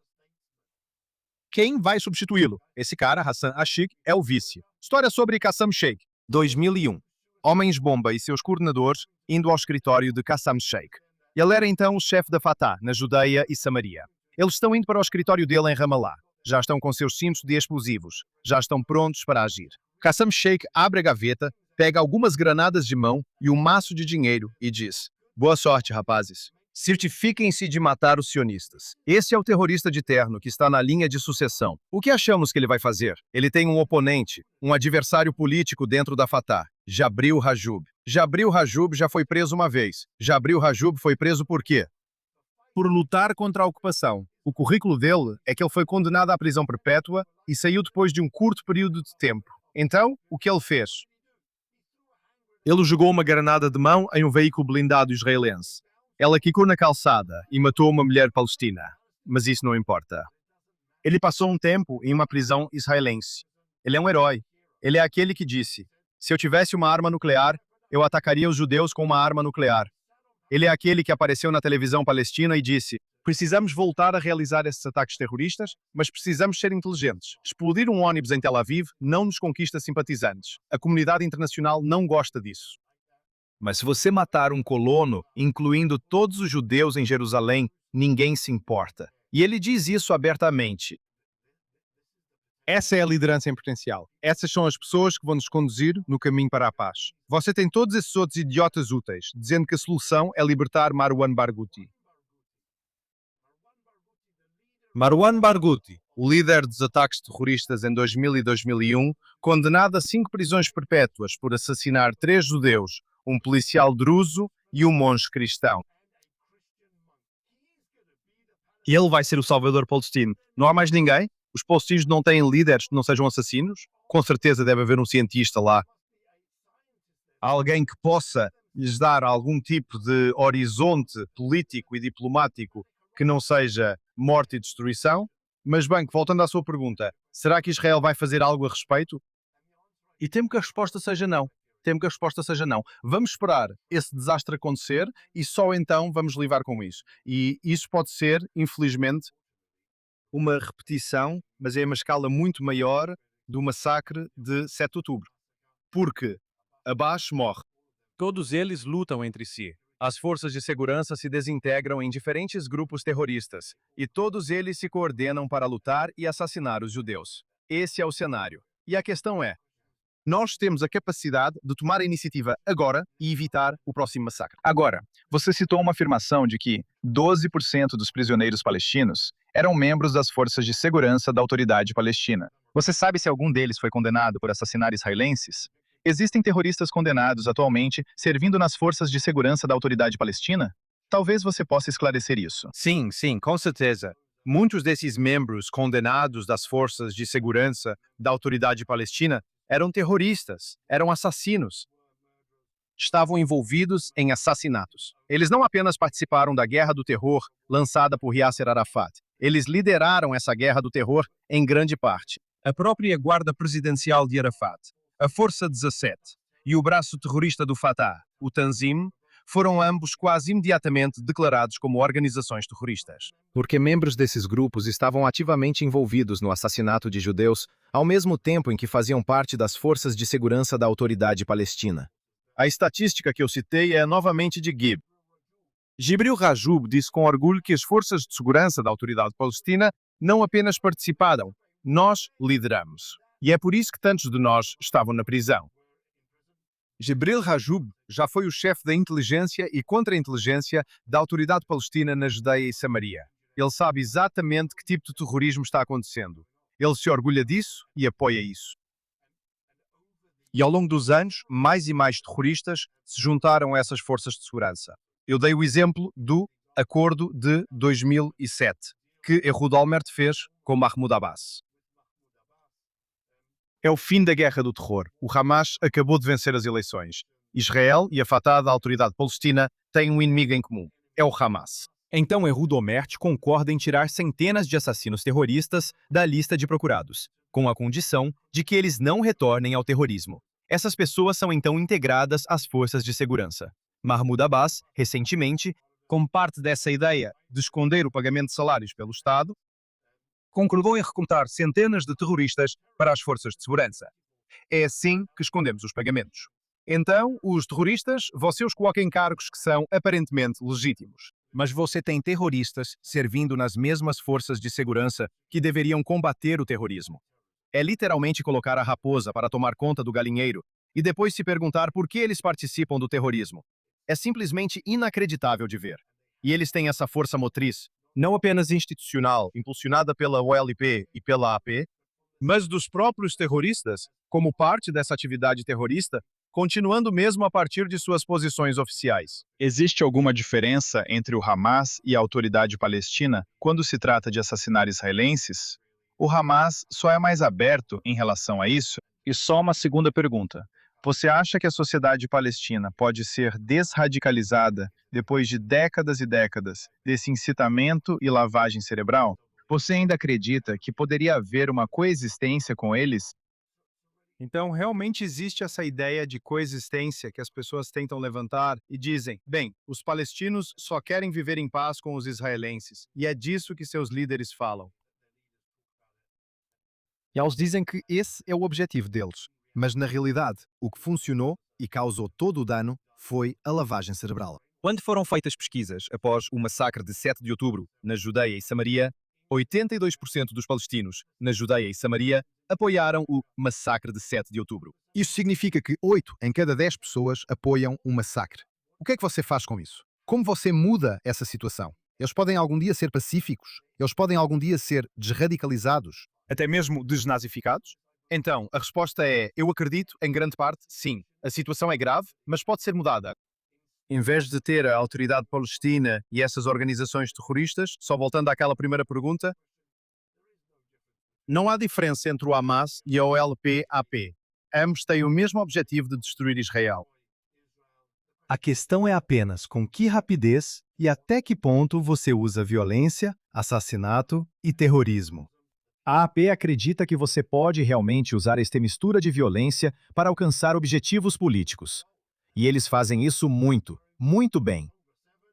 Quem vai substituí-lo? Esse cara, Hassan Ashik, é o vice. História sobre Qassam Sheikh, 2001. Homens-bomba e seus coordenadores indo ao escritório de Qassam Sheikh. Ele era então o chefe da Fatah, na Judeia e Samaria. Eles estão indo para o escritório dele em Ramallah. Já estão com seus cintos de explosivos. Já estão prontos para agir. Qassam Sheikh abre a gaveta, pega algumas granadas de mão e um maço de dinheiro e diz: "Boa sorte, rapazes. Certifiquem-se de matar os sionistas. Esse é o terrorista de terno que está na linha de sucessão. O que achamos que ele vai fazer? Ele tem um oponente, um adversário político dentro da Fatah, Jabril Rajub. Jabril Rajub já foi preso uma vez. Jabril Rajub foi preso por quê? Por lutar contra a ocupação. O currículo dele é que ele foi condenado à prisão perpétua e saiu depois de um curto período de tempo. Então, o que ele fez? Ele jogou uma granada de mão em um veículo blindado israelense. Ela quicou na calçada e matou uma mulher palestina. Mas isso não importa. Ele passou um tempo em uma prisão israelense. Ele é um herói. Ele é aquele que disse: "Se eu tivesse uma arma nuclear, eu atacaria os judeus com uma arma nuclear." Ele é aquele que apareceu na televisão palestina e disse: "Precisamos voltar a realizar esses ataques terroristas, mas precisamos ser inteligentes. Explodir um ônibus em Tel Aviv não nos conquista simpatizantes. A comunidade internacional não gosta disso." Mas se você matar um colono, incluindo todos os judeus em Jerusalém, ninguém se importa. E ele diz isso abertamente. Essa é a liderança em potencial. Essas são as pessoas que vão nos conduzir no caminho para a paz. Você tem todos esses outros idiotas úteis, dizendo que a solução é libertar Marwan Barghouti. Marwan Barghouti, o líder dos ataques terroristas em 2000 e 2001, condenado a 5 prisões perpétuas por assassinar 3 judeus, um policial druso e um monge cristão. E ele vai ser o salvador palestino. Não há mais ninguém? Os palestinos não têm líderes que não sejam assassinos? Com certeza deve haver um cientista lá. Alguém que possa lhes dar algum tipo de horizonte político e diplomático que não seja morte e destruição. Mas, bem, voltando à sua pergunta, será que Israel vai fazer algo a respeito? E temo que a resposta seja não. Temo que a resposta seja não. Vamos esperar esse desastre acontecer e só então vamos lidar com isso. E isso pode ser, infelizmente, uma repetição, mas é uma escala muito maior do massacre de 7 de outubro. Porque Abbas morre. Todos eles lutam entre si. As forças de segurança se desintegram em diferentes grupos terroristas e todos eles se coordenam para lutar e assassinar os judeus. Esse é o cenário. E a questão é: nós temos a capacidade de tomar a iniciativa agora e evitar o próximo massacre. Agora, você citou uma afirmação de que 12% dos prisioneiros palestinos eram membros das forças de segurança da Autoridade Palestina. Você sabe se algum deles foi condenado por assassinar israelenses? Existem terroristas condenados atualmente servindo nas forças de segurança da Autoridade Palestina? Talvez você possa esclarecer isso. Sim, com certeza. Muitos desses membros condenados das forças de segurança da Autoridade Palestina eram terroristas, eram assassinos. Estavam envolvidos em assassinatos. Eles não apenas participaram da Guerra do Terror lançada por Yasser Arafat. Eles lideraram essa Guerra do Terror em grande parte. A própria Guarda Presidencial de Arafat, a Força 17 e o braço terrorista do Fatah, o Tanzim, foram ambos quase imediatamente declarados como organizações terroristas. Porque membros desses grupos estavam ativamente envolvidos no assassinato de judeus, ao mesmo tempo em que faziam parte das forças de segurança da Autoridade Palestina. A estatística que eu citei é novamente de Gibb. Jibril Rajoub disse com orgulho que as forças de segurança da Autoridade Palestina não apenas participaram, nós lideramos. E é por isso que tantos de nós estavam na prisão. Jibril Rajoub já foi o chefe da inteligência e contra-inteligência da Autoridade Palestina na Judeia e Samaria. Ele sabe exatamente que tipo de terrorismo está acontecendo. Ele se orgulha disso e apoia isso. E ao longo dos anos, mais e mais terroristas se juntaram a essas forças de segurança. Eu dei o exemplo do Acordo de 2007, que Ehud Olmert fez com Mahmoud Abbas. É o fim da guerra do terror. O Hamas acabou de vencer as eleições. Israel e a Fatah da Autoridade Palestina têm um inimigo em comum. É o Hamas. Então Ehud Olmert concorda em tirar centenas de assassinos terroristas da lista de procurados, com a condição de que eles não retornem ao terrorismo. Essas pessoas são então integradas às forças de segurança. Mahmoud Abbas, recentemente, Como parte dessa ideia de esconder o pagamento de salários pelo Estado, concordou em recrutar centenas de terroristas para as forças de segurança. É assim que escondemos os pagamentos. Então, os terroristas, você os coloca em cargos que são aparentemente legítimos. Mas você tem terroristas servindo nas mesmas forças de segurança que deveriam combater o terrorismo. É literalmente colocar a raposa para tomar conta do galinheiro e depois se perguntar por que eles participam do terrorismo. É simplesmente inacreditável de ver. E eles têm essa força motriz, não apenas institucional, impulsionada pela OLP e pela AP, mas dos próprios terroristas, como parte dessa atividade terrorista, continuando mesmo a partir de suas posições oficiais. Existe alguma diferença entre o Hamas e a Autoridade Palestina quando se trata de assassinar israelenses? O Hamas só é mais aberto em relação a isso? E só uma segunda pergunta. Você acha que a sociedade palestina pode ser desradicalizada depois de décadas e décadas desse incitamento e lavagem cerebral? Você ainda acredita que poderia haver uma coexistência com eles? Então, realmente existe essa ideia de coexistência que as pessoas tentam levantar e dizem, bem, os palestinos só querem viver em paz com os israelenses, e é disso que seus líderes falam. e eles dizem que esse é o objetivo deles. Mas, na realidade, o que funcionou e causou todo o dano foi a lavagem cerebral. Quando foram feitas pesquisas após o massacre de 7 de outubro na Judeia e Samaria, 82% dos palestinos na Judeia e Samaria apoiaram o massacre de 7 de outubro. Isso significa que 8 em cada 10 pessoas apoiam um massacre. O que é que você faz com isso? Como você muda essa situação? Eles podem algum dia ser pacíficos? Eles podem algum dia ser desradicalizados? Até mesmo desnazificados? Então, a resposta é, eu acredito, em grande parte, sim. A situação é grave, mas pode ser mudada. Em vez de ter a Autoridade Palestina e essas organizações terroristas, só voltando àquela primeira pergunta, não há diferença entre o Hamas e a OLP-AP. Ambos têm o mesmo objetivo de destruir Israel. A questão é apenas com que rapidez e até que ponto você usa violência, assassinato e terrorismo. A AP acredita que você pode realmente usar esta mistura de violência para alcançar objetivos políticos. E eles fazem isso muito, muito bem.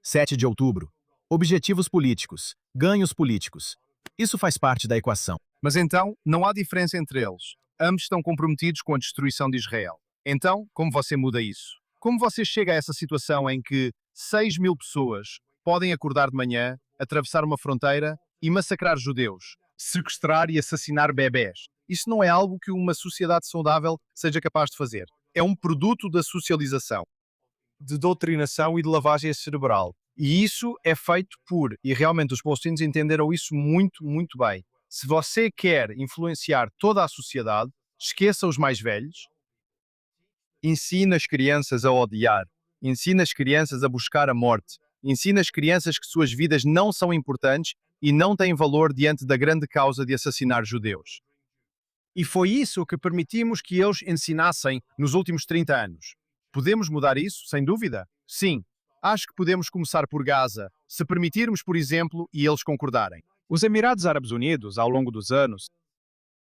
7 de outubro. Objetivos políticos, ganhos políticos. Isso faz parte da equação. Mas então, não há diferença entre eles. Ambos estão comprometidos com a destruição de Israel. Então, como você muda isso? Como você chega a essa situação em que 6.000 pessoas podem acordar de manhã, atravessar uma fronteira e massacrar judeus, sequestrar e assassinar bebés? Isso não é algo que uma sociedade saudável seja capaz de fazer. É um produto da socialização, de doutrinação e de lavagem cerebral. E isso é feito e realmente os palestinos entenderam isso muito, muito bem. Se você quer influenciar toda a sociedade, esqueça os mais velhos, ensina as crianças a odiar, ensina as crianças a buscar a morte, ensina as crianças que suas vidas não são importantes e não têm valor diante da grande causa de assassinar judeus. E foi isso que permitimos que eles ensinassem nos últimos 30 anos. Podemos mudar isso, sem dúvida? Sim. Acho que podemos começar por Gaza, se permitirmos, por exemplo, e eles concordarem. Os Emirados Árabes Unidos, ao longo dos anos,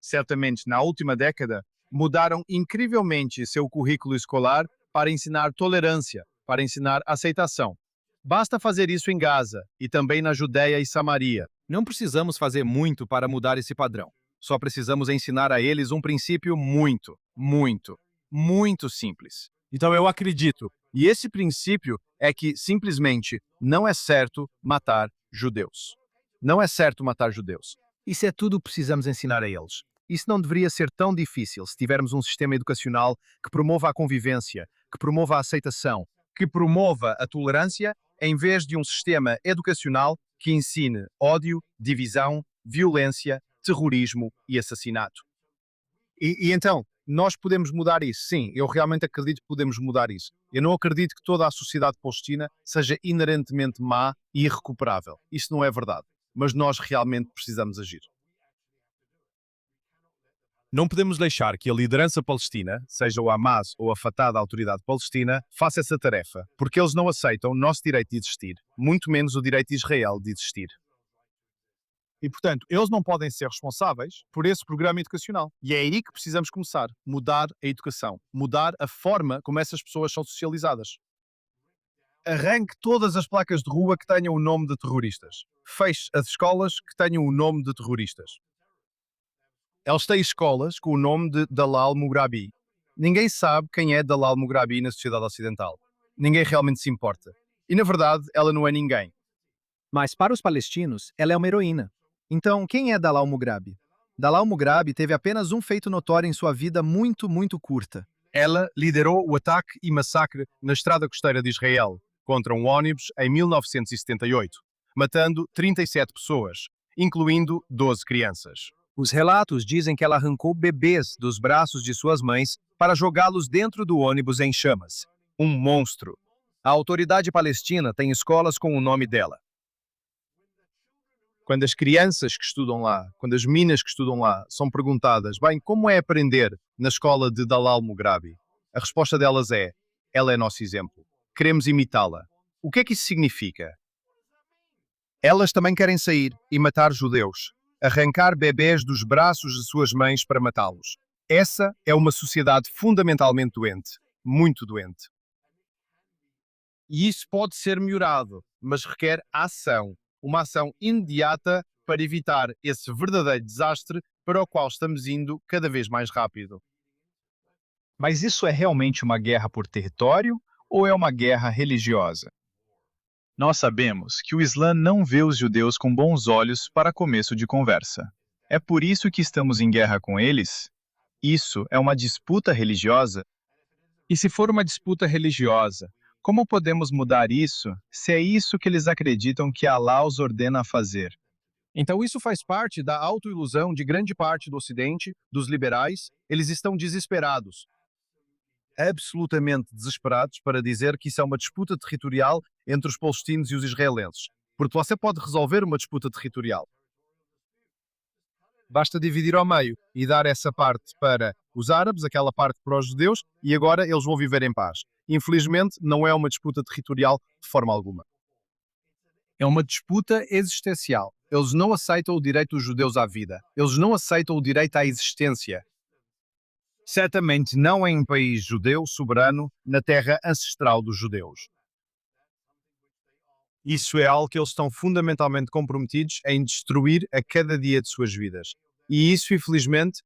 certamente na última década, mudaram incrivelmente seu currículo escolar para ensinar tolerância, para ensinar aceitação. Basta fazer isso em Gaza e também na Judéia e Samaria. Não precisamos fazer muito para mudar esse padrão. Só precisamos ensinar a eles um princípio muito, muito, muito simples. Então eu acredito, e esse princípio é que simplesmente não é certo matar judeus. Não é certo matar judeus. Isso é tudo que precisamos ensinar a eles. Isso não deveria ser tão difícil se tivermos um sistema educacional que promova a convivência, que promova a aceitação, que promova a tolerância, em vez de um sistema educacional que ensine ódio, divisão, violência, terrorismo e assassinato. E então, nós podemos mudar isso? Sim, eu realmente acredito que podemos mudar isso. Eu não acredito que toda a sociedade palestina seja inerentemente má e irrecuperável. Isso não é verdade. Mas nós realmente precisamos agir. Não podemos deixar que a liderança palestina, seja o Hamas ou a Fatah da Autoridade Palestina, faça essa tarefa, porque eles não aceitam o nosso direito de existir, muito menos o direito de Israel de existir. E, portanto, eles não podem ser responsáveis por esse programa educacional. E é aí que precisamos começar. Mudar a educação. Mudar a forma como essas pessoas são socializadas. Arranque todas as placas de rua que tenham o nome de terroristas. Feche as escolas que tenham o nome de terroristas. Eles têm escolas com o nome de Dalal Mughrabi. Ninguém sabe quem é Dalal Mughrabi na sociedade ocidental. Ninguém realmente se importa. E, na verdade, ela não é ninguém. Mas para os palestinos, ela é uma heroína. Então, quem é Dalal Mughrabi? Dalal Mughrabi teve apenas um feito notório em sua vida muito, muito curta. Ela liderou o ataque e massacre na estrada costeira de Israel contra um ônibus em 1978, matando 37 pessoas, incluindo 12 crianças. Os relatos dizem que ela arrancou bebês dos braços de suas mães para jogá-los dentro do ônibus em chamas. Um monstro. A autoridade palestina tem escolas com o nome dela. Quando as crianças que estudam lá, quando as meninas que estudam lá são perguntadas, bem, como é aprender na escola de Dalal Mughrabi? A resposta delas é, ela é nosso exemplo. Queremos imitá-la. O que é que isso significa? Elas também querem sair e matar judeus. Arrancar bebés dos braços de suas mães para matá-los. Essa é uma sociedade fundamentalmente doente. Muito doente. E isso pode ser melhorado, mas requer ação. Uma ação imediata para evitar esse verdadeiro desastre para o qual estamos indo cada vez mais rápido. Mas isso é realmente uma guerra por território ou é uma guerra religiosa? Nós sabemos que o Islã não vê os judeus com bons olhos para começo de conversa. É por isso que estamos em guerra com eles? Isso é uma disputa religiosa? E se for uma disputa religiosa, como podemos mudar isso se é isso que eles acreditam que Alá os ordena a fazer? Então isso faz parte da autoilusão de grande parte do Ocidente, dos liberais. Eles estão desesperados. Absolutamente desesperados para dizer que isso é uma disputa territorial entre os palestinos e os israelenses. Porque você pode resolver uma disputa territorial. Basta dividir ao meio e dar essa parte para os árabes, aquela parte para os judeus, e agora eles vão viver em paz. Infelizmente, não é uma disputa territorial de forma alguma. É uma disputa existencial. Eles não aceitam o direito dos judeus à vida. Eles não aceitam o direito à existência. Certamente não em um país judeu soberano na terra ancestral dos judeus. Isso é algo que eles estão fundamentalmente comprometidos em destruir a cada dia de suas vidas. E isso, infelizmente,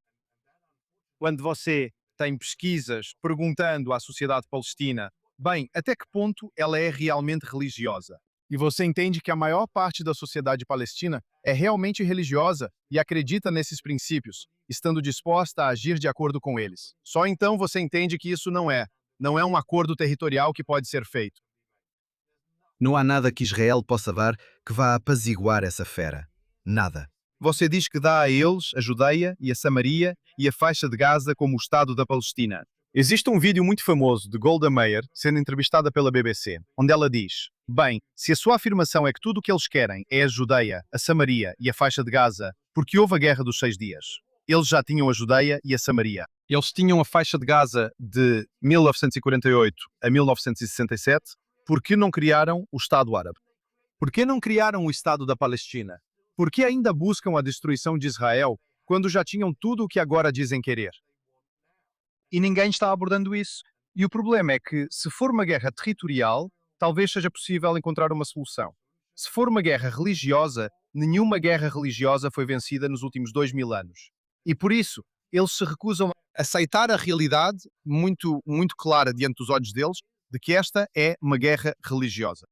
quando você tem pesquisas perguntando à sociedade palestina, bem, até que ponto ela é realmente religiosa? E você entende que a maior parte da sociedade palestina é realmente religiosa e acredita nesses princípios, estando disposta a agir de acordo com eles. Só então você entende que isso não é um acordo territorial que pode ser feito. Não há nada que Israel possa dar que vá apaziguar essa fera. Nada. Você diz que dá a eles a Judeia e a Samaria e a faixa de Gaza como o Estado da Palestina. Existe um vídeo muito famoso de Golda Meir sendo entrevistada pela BBC, onde ela diz, bem, se a sua afirmação é que tudo o que eles querem é a Judeia, a Samaria e a faixa de Gaza, porque houve a Guerra dos 6 Dias. Eles já tinham a Judeia e a Samaria. Eles tinham a faixa de Gaza de 1948 a 1967, por que não criaram o Estado Árabe? Por que não criaram o Estado da Palestina? Por que ainda buscam a destruição de Israel quando já tinham tudo o que agora dizem querer? E ninguém está abordando isso. E o problema é que, se for uma guerra territorial, talvez seja possível encontrar uma solução. Se for uma guerra religiosa, nenhuma guerra religiosa foi vencida nos últimos 2000 anos. E por isso, eles se recusam a aceitar a realidade muito clara diante dos olhos deles de que esta é uma guerra religiosa.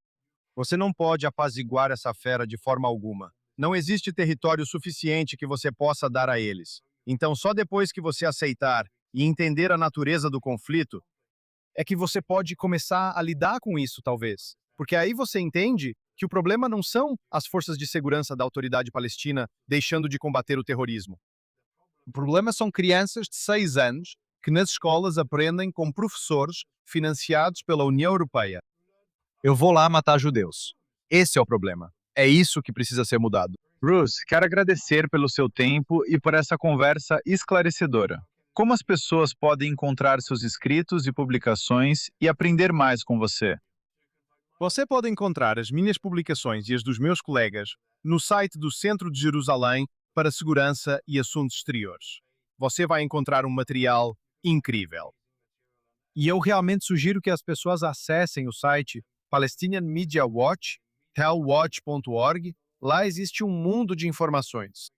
Você não pode apaziguar essa fera de forma alguma. Não existe território suficiente que você possa dar a eles. Então, só depois que você aceitar e entender a natureza do conflito, é que você pode começar a lidar com isso, talvez. Porque aí você entende que o problema não são as forças de segurança da autoridade palestina deixando de combater o terrorismo. O problema são crianças de 6 anos que nas escolas aprendem com professores financiados pela União Europeia. Eu vou lá matar judeus. Esse é o problema. É isso que precisa ser mudado. Bruce, quero agradecer pelo seu tempo e por essa conversa esclarecedora. Como as pessoas podem encontrar seus escritos e publicações e aprender mais com você? Você pode encontrar as minhas publicações e as dos meus colegas no site do Centro de Jerusalém para Segurança e Assuntos Exteriores. Você vai encontrar um material incrível. E eu realmente sugiro que as pessoas acessem o site Palestinian Media Watch, telwatch.org. Lá existe um mundo de informações.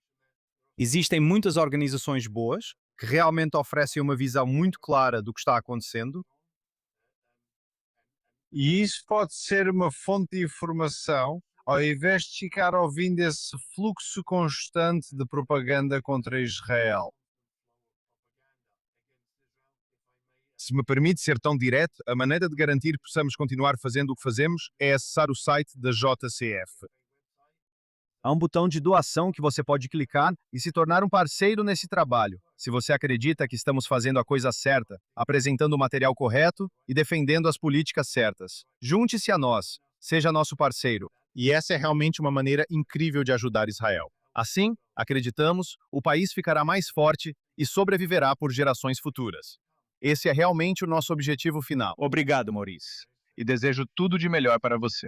Existem muitas organizações boas que realmente oferecem uma visão muito clara do que está acontecendo. E isso pode ser uma fonte de informação, ao invés de ficar ouvindo esse fluxo constante de propaganda contra Israel. Se me permite ser tão direto, a maneira de garantir que possamos continuar fazendo o que fazemos é acessar o site da JCF. Há um botão de doação que você pode clicar e se tornar um parceiro nesse trabalho, se você acredita que estamos fazendo a coisa certa, apresentando o material correto e defendendo as políticas certas. Junte-se a nós, seja nosso parceiro. E essa é realmente uma maneira incrível de ajudar Israel. Assim, acreditamos, o país ficará mais forte e sobreviverá por gerações futuras. Esse é realmente o nosso objetivo final. Obrigado, Maurice. E desejo tudo de melhor para você.